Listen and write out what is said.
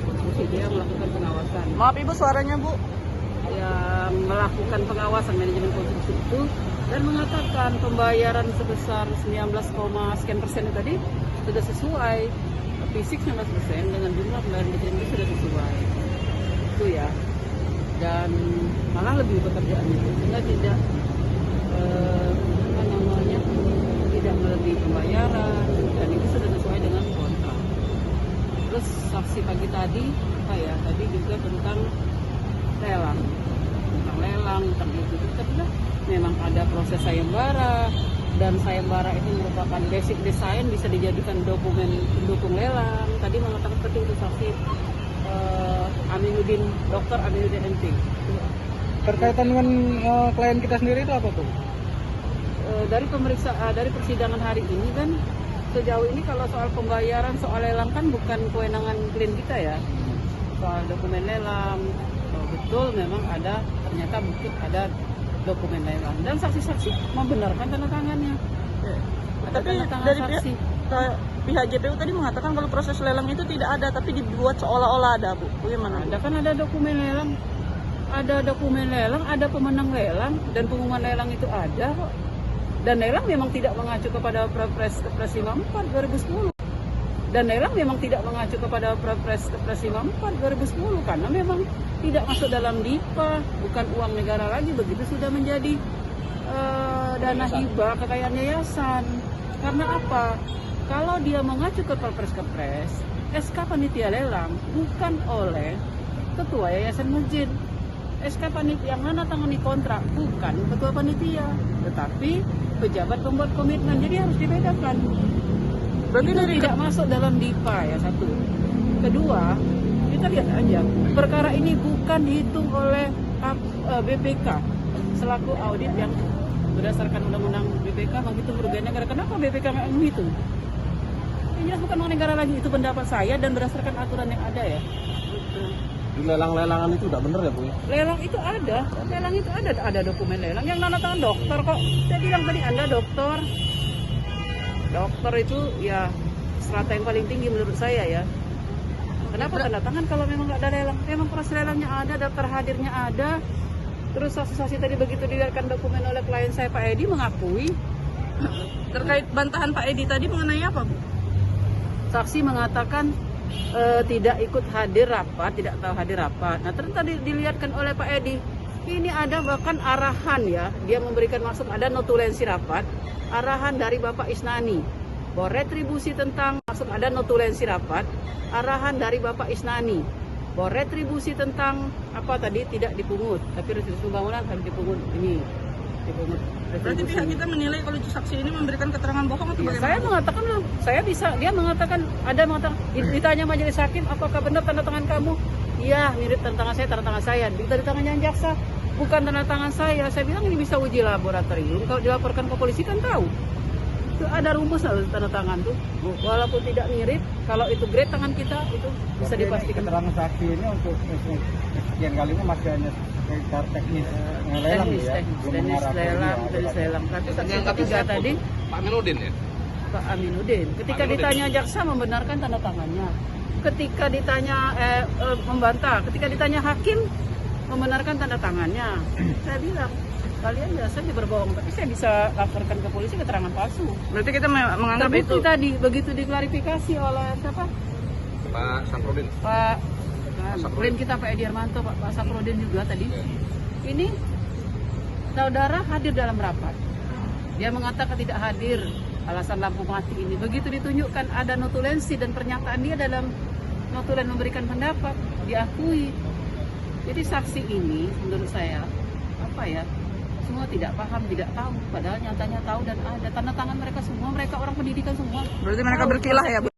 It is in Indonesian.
Jadi dia melakukan pengawasan. Maaf Ibu, suaranya Bu. Yang melakukan pengawasan manajemen konstruksi itu dan mengatakan pembayaran sebesar 19, sekian % itu tadi sudah sesuai, fisik 19% dengan jumlah pembayaran diterima sudah sesuai. Itu ya. Dan malah lebih pekerjaannya sehingga tidak tidak melebihi pembayaran dan itu sudah sesuai dengan kontrak. Terus saksi pagi tadi tadi juga tentang lelang, tentang itu kita bilang memang ada proses sayembara dan sayembara itu merupakan basic design bisa dijadikan dokumen pendukung lelang. Tadi mengatakan seperti itu saksi Dr. Aminuddin MT. Berkaitan dengan klien kita sendiri itu apa tuh? Dari persidangan hari ini kan sejauh ini kalau soal pembayaran soal lelang kan bukan kewenangan klien kita ya. Soal dokumen lelang betul memang ternyata bukti ada dokumen lelang dan saksi-saksi membenarkan tanda tangannya. Tapi dari pihak JPU tadi mengatakan kalau proses lelang itu tidak ada, tapi dibuat seolah-olah ada, Bu. Bagaimana? Ada dokumen lelang, ada pemenang lelang dan pengumuman lelang itu ada kok. Dan lelang memang tidak mengacu kepada Perpres 54 2010. Dan lelang memang tidak mengacu kepada Perpres 54 2010 karena memang tidak masuk dalam DIPA, bukan uang negara lagi, begitu sudah menjadi dana hibah kekayaan yayasan. Karena apa? Kalau dia mengacu ke Perpres SK panitia lelang bukan oleh ketua yayasan masjid. SK panitia yang menandatangani kontrak bukan ketua panitia, tetapi pejabat pembuat komitmen. Jadi harus dibedakan. Berarti itu tidak masuk dalam DIPA ya, satu. Kedua, kita lihat aja perkara ini bukan dihitung oleh BPK selaku audit yang berdasarkan undang-undang BPK menghitung kerugian negara. Kenapa BPK nggak menghitung? Ini bukan uang negara lagi, itu pendapat saya dan berdasarkan aturan yang ada ya. Di lelang-lelangan itu udah bener ya Bu? Lelang itu ada dokumen lelang yang nana tangan dokter kok. Saya bilang tadi Anda dokter itu ya strata yang paling tinggi menurut saya ya. Kenapa tanda tangan kalau memang nggak ada lelang? Memang proses lelangnya ada, daftar hadirnya ada. Terus saksi-saksi tadi begitu dilihatkan dokumen oleh klien saya Pak Edi mengakui. Terkait bantahan Pak Edi tadi mengenai apa, Bu? Saksi mengatakan tidak ikut hadir rapat, tidak tahu hadir rapat. Nah ternyata dilihatkan oleh Pak Edi, ini ada bahkan arahan ya, dia memberikan maksud ada notulensi rapat, arahan dari Bapak Isnani, bahwa retribusi tentang maksud ada notulensi rapat, arahan dari Bapak Isnani, bahwa retribusi tentang apa tadi tidak dipungut, tapi retribusi pembangunan harus dipungut ini. Berarti pihak kita menilai kalau saksi ini memberikan keterangan bohong atau bagaimana? Saya mengatakan, dia mengatakan, ditanya majelis hakim, apakah benar tanda tangan kamu? Iya, mirip tanda tangan saya. Dari tangannya jaksa, bukan tanda tangan saya. Saya bilang ini bisa uji laboratorium. Kalau dilaporkan ke polisi kan tahu. Itu ada rumus tanda tangan tuh. Walaupun tidak mirip, kalau itu grade tangan kita itu bisa dipastikan. Keterangan saksi ini untuk sekian kalinya masih hanya sekitar teknis lelang ya. Teknis lelang. Tapi saksi ketiga tadi Pak Aminuddin ya? Pak Aminuddin. Ketika ditanya jaksa membenarkan tanda tangannya. Ketika ditanya membantah, ketika ditanya hakim membenarkan tanda tangannya. Saya bilang kalian biasa berbohong, tapi saya bisa laporkan ke polisi keterangan palsu. Berarti kita menganggap Terbukti itu tadi begitu diklarifikasi oleh siapa? Pak Saprudin. Klien kita Pak Edi Armanto, Pak Saprudin juga tadi. Ini saudara hadir dalam rapat. Dia mengatakan tidak hadir alasan lampu mati ini. Begitu ditunjukkan ada notulensi dan pernyataan dia dalam notulen memberikan pendapat, diakui. Jadi saksi ini menurut saya semua tidak paham, tidak tahu, padahal nyatanya tahu dan ada tanda tangan mereka semua, mereka orang pendidikan semua. berarti mereka berkilah ya, Bu?